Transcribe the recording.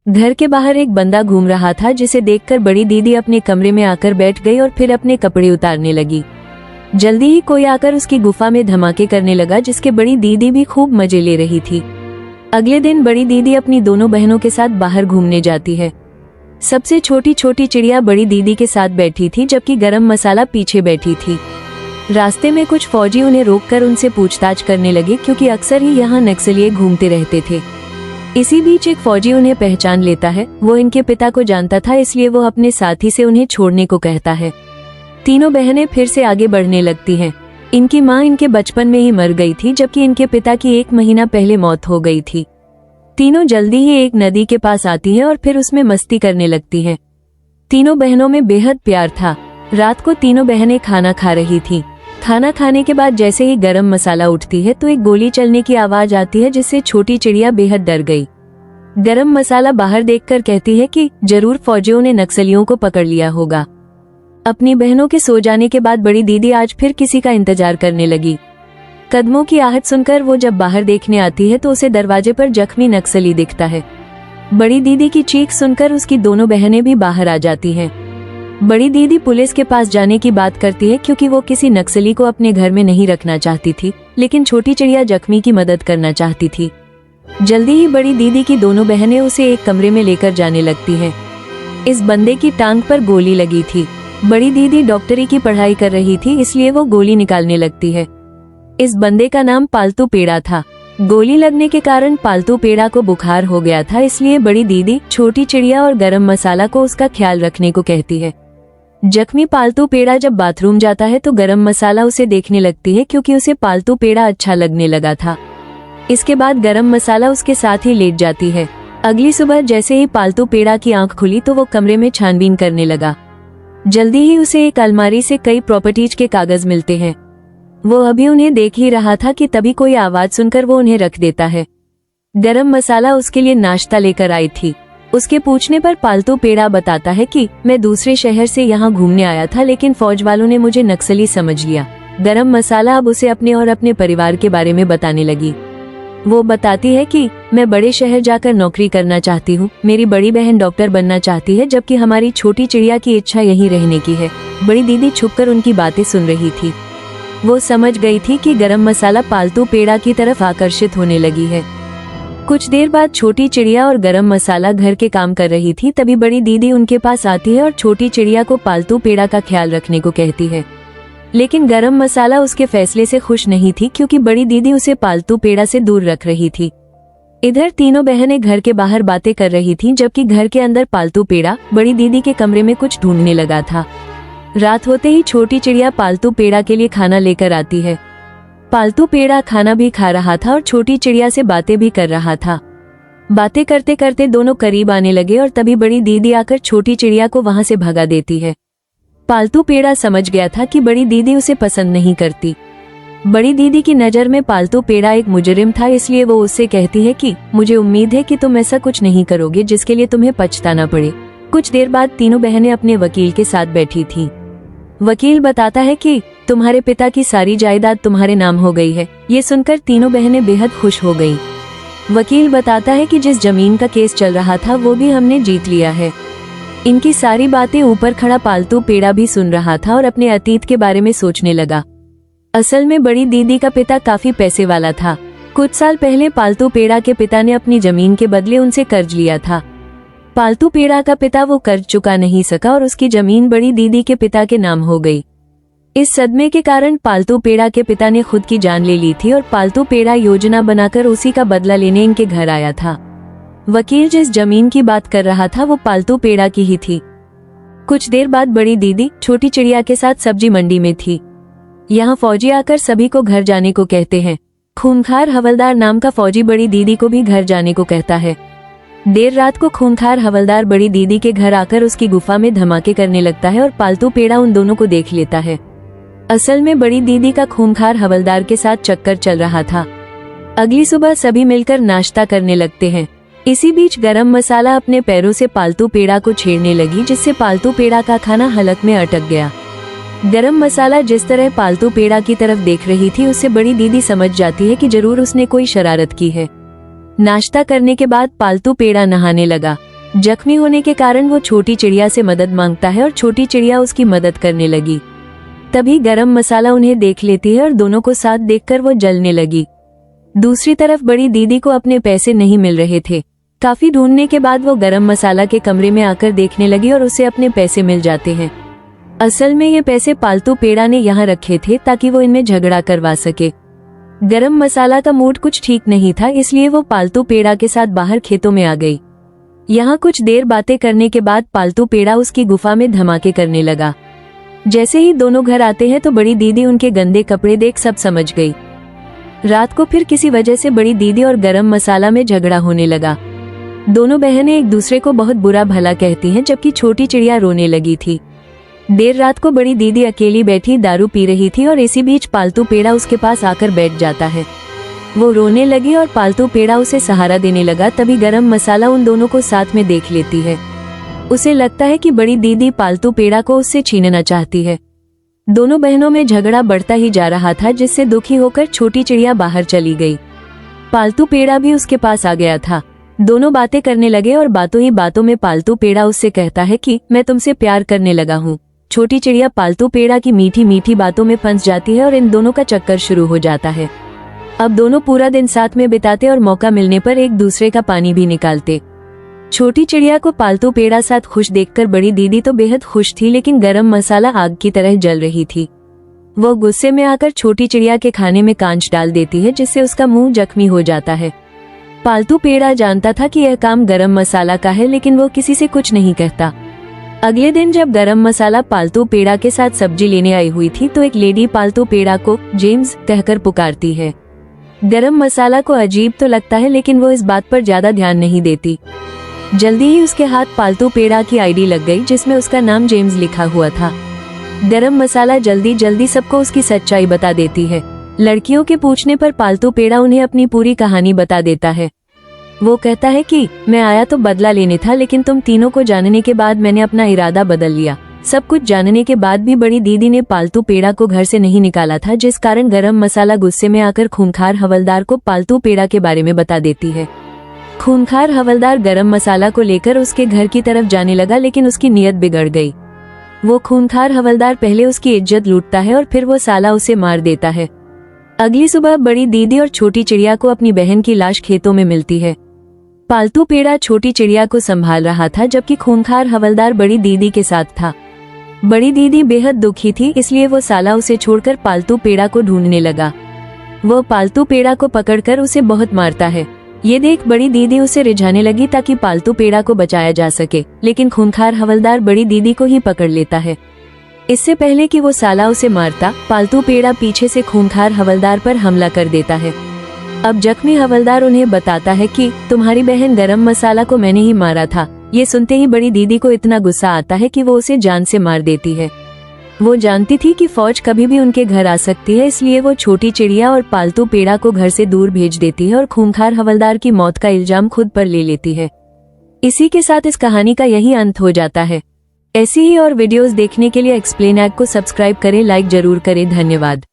घर के बाहर एक बंदा घूम रहा था, जिसे देखकर बड़ी दीदी अपने कमरे में आकर बैठ गई और फिर अपने कपड़े उतारने लगी। जल्दी ही कोई आकर उसकी गुफा में धमाके करने लगा, जिसके बड़ी दीदी भी खूब मजे ले रही थी। अगले दिन बड़ी दीदी अपनी दोनों बहनों के साथ बाहर घूमने जाती है। सबसे छोटी छोटी चिड़िया बड़ी दीदी के साथ बैठी थी, जबकि गरम मसाला पीछे बैठी थी। रास्ते में कुछ फौजी उन्हें रोककर उनसे पूछताछ करने लगे, क्योंकि अक्सर ही यहाँ नक्सलिए घूमते रहते थे। इसी बीच एक फौजी उन्हें पहचान लेता है। वो इनके पिता को जानता था, इसलिए वो अपने साथी से उन्हें छोड़ने को कहता है। तीनों बहनें फिर से आगे बढ़ने लगती हैं। इनकी माँ इनके बचपन में ही मर गई थी, जबकि इनके पिता की 1 महीना पहले मौत हो गई थी। तीनों जल्दी ही एक नदी के पास आती हैं और फिर उसमें मस्ती करने लगती हैं। तीनों बहनों में बेहद प्यार था। रात को तीनों बहनें खाना खा रही थी। खाना खाने के बाद जैसे ही गरम मसाला उठती है तो एक गोली चलने की आवाज आती है, जिससे छोटी चिड़िया बेहद डर गई। गरम मसाला बाहर देखकर कहती है कि जरूर फौजियों ने नक्सलियों को पकड़ लिया होगा। अपनी बहनों के सो जाने के बाद बड़ी दीदी आज फिर किसी का इंतजार करने लगी। कदमों की आहट सुनकर वो जब बाहर देखने आती है तो उसे दरवाजे पर जख्मी नक्सली दिखता है। बड़ी दीदी की चीख सुनकर उसकी दोनों बहनें भी बाहर आ जाती हैं। बड़ी दीदी पुलिस के पास जाने की बात करती है, क्योंकि वो किसी नक्सली को अपने घर में नहीं रखना चाहती थी, लेकिन छोटी चिड़िया जख्मी की मदद करना चाहती थी। जल्दी ही बड़ी दीदी की दोनों बहनें उसे एक कमरे में लेकर जाने लगती हैं। इस बंदे की टांग पर गोली लगी थी। बड़ी दीदी डॉक्टरी की पढ़ाई कर रही थी, इसलिए वो गोली निकालने लगती है। इस बंदे का नाम पालतू पेड़ा था। गोली लगने के कारण पालतू पेड़ा को बुखार हो गया था, इसलिए बड़ी दीदी छोटी चिड़िया और गरम मसाला को उसका ख्याल रखने को कहती है। जख्मी पालतू पेड़ा जब बाथरूम जाता है तो गरम मसाला उसे देखने लगती है, क्योंकि उसे पालतू पेड़ा अच्छा लगने लगा था। इसके बाद गरम मसाला उसके साथ ही लेट जाती है। अगली सुबह जैसे ही पालतू पेड़ा की आंख खुली तो वो कमरे में छानबीन करने लगा। जल्दी ही उसे एक अलमारी से कई प्रॉपर्टीज के कागज मिलते हैं। वो अभी उन्हें देख ही रहा था कि तभी कोई आवाज सुनकर वो उन्हें रख देता है। गरम मसाला उसके लिए नाश्ता लेकर आई थी। उसके पूछने पर पालतू पेड़ा बताता है कि मैं दूसरे शहर से यहाँ घूमने आया था, लेकिन फौज वालों ने मुझे नक्सली समझ लिया। गरम मसाला अब उसे अपने और अपने परिवार के बारे में बताने लगी। वो बताती है कि मैं बड़े शहर जाकर नौकरी करना चाहती हूँ। मेरी बड़ी बहन डॉक्टर बनना चाहती है, जबकि हमारी छोटी चिड़िया की इच्छा यहीं रहने की है। बड़ी दीदी छुपकर उनकी बातें सुन रही थी। वो समझ गई थी कि गरम मसाला पालतू पेड़ा की तरफ आकर्षित होने लगी है। कुछ देर बाद छोटी चिड़िया और गरम मसाला घर के काम कर रही थी। तभी बड़ी दीदी उनके पास आती है और छोटी चिड़िया को पालतू पेड़ा का ख्याल रखने को कहती है। लेकिन गरम मसाला उसके फैसले से खुश नहीं थी, क्योंकि बड़ी दीदी उसे पालतू पेड़ा से दूर रख रही थी। इधर तीनों बहनें घर के बाहर बातें कर रही थीं, जबकि घर के अंदर पालतू पेड़ा बड़ी दीदी के कमरे में कुछ ढूंढने लगा था। रात होते ही छोटी चिड़िया पालतू पेड़ा के लिए खाना लेकर आती है। पालतू पेड़ा खाना भी खा रहा था और छोटी चिड़िया से बातें भी कर रहा था। बातें करते करते दोनों करीब आने लगे और तभी बड़ी दीदी आकर छोटी चिड़िया को वहां से भगा देती है। पालतू पेड़ा समझ गया था कि बड़ी दीदी उसे पसंद नहीं करती। बड़ी दीदी की नजर में पालतू पेड़ा एक मुजरिम था, इसलिए वो उससे कहती है कि मुझे उम्मीद है कि तुम ऐसा कुछ नहीं करोगे जिसके लिए तुम्हें पछताना पड़े। कुछ देर बाद तीनों बहनें अपने वकील के साथ बैठी थीं। वकील बताता है कि तुम्हारे पिता की सारी जायदाद तुम्हारे नाम हो गई है। ये सुनकर तीनों बहनें बेहद खुश हो गईं। वकील बताता है कि जिस जमीन का केस चल रहा था वो भी हमने जीत लिया है। इनकी सारी बातें ऊपर खड़ा पालतू पेड़ा भी सुन रहा था और अपने अतीत के बारे में सोचने लगा। असल में बड़ी दीदी का पिता काफी पैसे वाला था। कुछ साल पहले पालतू पेड़ा के पिता ने अपनी जमीन के बदले उनसे कर्ज लिया था। पालतू पेड़ा का पिता वो कर्ज चुका नहीं सका और उसकी जमीन बड़ी दीदी के पिता के नाम हो गई। इस सदमे के कारण पालतू पेड़ा के पिता ने खुद की जान ले ली थी और पालतू पेड़ा योजना बनाकर उसी का बदला लेने इनके घर आया था। वकील जिस जमीन की बात कर रहा था वो पालतू पेड़ा की ही थी। कुछ देर बाद बड़ी दीदी छोटी चिड़िया के साथ सब्जी मंडी में थी। यहाँ फौजी आकर सभी को घर जाने को कहते हैं। खूंखार हवलदार नाम का फौजी बड़ी दीदी को भी घर जाने को कहता है। देर रात को खूंखार हवलदार बड़ी दीदी के घर आकर उसकी गुफा में धमाके करने लगता है और पालतू पेड़ा उन दोनों को देख लेता है। असल में बड़ी दीदी का खूंखार हवलदार के साथ चक्कर चल रहा था। अगली सुबह सभी मिलकर नाश्ता करने लगते हैं। इसी बीच गरम मसाला अपने पैरों से पालतू पेड़ा को छेड़ने लगी, जिससे पालतू पेड़ा का खाना हलक में अटक गया। गरम मसाला जिस तरह पालतू पेड़ा की तरफ देख रही थी उससे बड़ी दीदी समझ जाती है कि जरूर उसने कोई शरारत की है। नाश्ता करने के बाद पालतू पेड़ा नहाने लगा। जख्मी होने के कारण वो छोटी चिड़िया से मदद मांगता है और छोटी चिड़िया उसकी मदद करने लगी। तभी गरम मसाला उन्हें देख लेती है और दोनों को साथ देखकर वो जलने लगी। दूसरी तरफ बड़ी दीदी को अपने पैसे नहीं मिल रहे थे। काफी ढूंढने के बाद वो गरम मसाला के कमरे में आकर देखने लगी और उसे अपने पैसे मिल जाते हैं। असल में ये पैसे पालतू पेड़ा ने यहाँ रखे थे ताकि वो इनमें झगड़ा करवा सके। गरम मसाला का मूड कुछ ठीक नहीं था, इसलिए वो पालतू पेड़ा के साथ बाहर खेतों में आ गई। यहाँ कुछ देर बातें करने के बाद पालतू पेड़ा उसकी गुफा में धमाके करने लगा। जैसे ही दोनों घर आते हैं तो बड़ी दीदी उनके गंदे कपड़े देख सब समझ गई। रात को फिर किसी वजह से बड़ी दीदी और गरम मसाला में झगड़ा होने लगा। दोनों बहनें एक दूसरे को बहुत बुरा भला कहती हैं, जबकि छोटी चिड़िया रोने लगी थी। देर रात को बड़ी दीदी अकेली बैठी दारू पी रही थी और इसी बीच पालतू पेड़ा उसके पास आकर बैठ जाता है। वो रोने लगी और पालतू पेड़ा उसे सहारा देने लगा। तभी गरम मसाला उन दोनों को साथ में देख लेती है। उसे लगता है कि बड़ी दीदी पालतू पेड़ा को उससे छीनना चाहती है। दोनों बहनों में झगड़ा बढ़ता ही जा रहा था, जिससे दुखी होकर छोटी चिड़िया बाहर चली गई। पालतू पेड़ा भी उसके पास आ गया था। दोनों बातें करने लगे और बातों ही बातों में पालतू पेड़ा उससे कहता है कि मैं तुमसे प्यार करने लगा हूँ। छोटी चिड़िया पालतू पेड़ा की मीठी मीठी बातों में फंस जाती है और इन दोनों का चक्कर शुरू हो जाता है। अब दोनों पूरा दिन साथ में बिताते और मौका मिलने पर एक दूसरे का पानी भी निकालते। छोटी चिड़िया को पालतू पेड़ा साथ खुश देखकर बड़ी दीदी तो बेहद खुश थी, लेकिन गरम मसाला आग की तरह जल रही थी। वो गुस्से में आकर छोटी चिड़िया के खाने में कांच डाल देती है, जिससे उसका मुंह जख्मी हो जाता है। पालतू पेड़ा जानता था कि यह काम गरम मसाला का है, लेकिन वो किसी से कुछ नहीं कहता। अगले दिन जब गरम मसाला पालतू पेड़ा के साथ सब्जी लेने आई हुई थी तो एक लेडी पालतू पेड़ा को जेम्स कहकर पुकारती है। गरम मसाला को अजीब तो लगता है, लेकिन वो इस बात पर ज्यादा ध्यान नहीं देती। जल्दी ही उसके हाथ पालतू पेड़ा की आईडी लग गई, जिसमें उसका नाम जेम्स लिखा हुआ था। गरम मसाला जल्दी जल्दी सबको उसकी सच्चाई बता देती है। लड़कियों के पूछने पर पालतू पेड़ा उन्हें अपनी पूरी कहानी बता देता है। वो कहता है कि मैं आया तो बदला लेने था, लेकिन तुम तीनों को जानने के बाद मैंने अपना इरादा बदल लिया। सब कुछ जानने के बाद भी बड़ी दीदी ने पालतू पेड़ा को घर से नहीं निकाला था, जिस कारण गरम मसाला गुस्से में आकर खूंखार हवलदार को पालतू पेड़ा के बारे में बता देती है। खूंखार हवलदार गरम मसाला को लेकर उसके घर की तरफ जाने लगा, लेकिन उसकी नीयत बिगड़ गई। वो खूंखार हवलदार पहले उसकी इज्जत लूटता है और फिर वो साला उसे मार देता है। अगली सुबह बड़ी दीदी और छोटी चिड़िया को अपनी बहन की लाश खेतों में मिलती है। पालतू पेड़ा छोटी चिड़िया को संभाल रहा था, जबकि खूंखार हवलदार बड़ी दीदी के साथ था। बड़ी दीदी बेहद दुखी थी, इसलिए वो साला उसे छोड़कर पालतू पेड़ा को ढूंढने लगा। वो पालतू पेड़ा को पकड़कर उसे बहुत मारता है। ये देख बड़ी दीदी उसे रिझाने लगी ताकि पालतू पेड़ा को बचाया जा सके, लेकिन खूंखार हवलदार बड़ी दीदी को ही पकड़ लेता है। इससे पहले कि वो साला उसे मारता, पालतू पेड़ा पीछे से खूंखार हवलदार पर हमला कर देता है। अब जख्मी हवलदार उन्हें बताता है कि तुम्हारी बहन गरम मसाला को मैंने ही मारा था। ये सुनते ही बड़ी दीदी को इतना गुस्सा आता है कि वो उसे जान से मार देती है। वो जानती थी कि फौज कभी भी उनके घर आ सकती है, इसलिए वो छोटी चिड़िया और पालतू पेड़ा को घर से दूर भेज देती है और खूंखार हवलदार की मौत का इल्जाम खुद पर ले लेती है। इसी के साथ इस कहानी का यही अंत हो जाता है। ऐसी ही और वीडियोस देखने के लिए एक्सप्लेन ऐप को सब्सक्राइब करें, लाइक जरूर करें। धन्यवाद।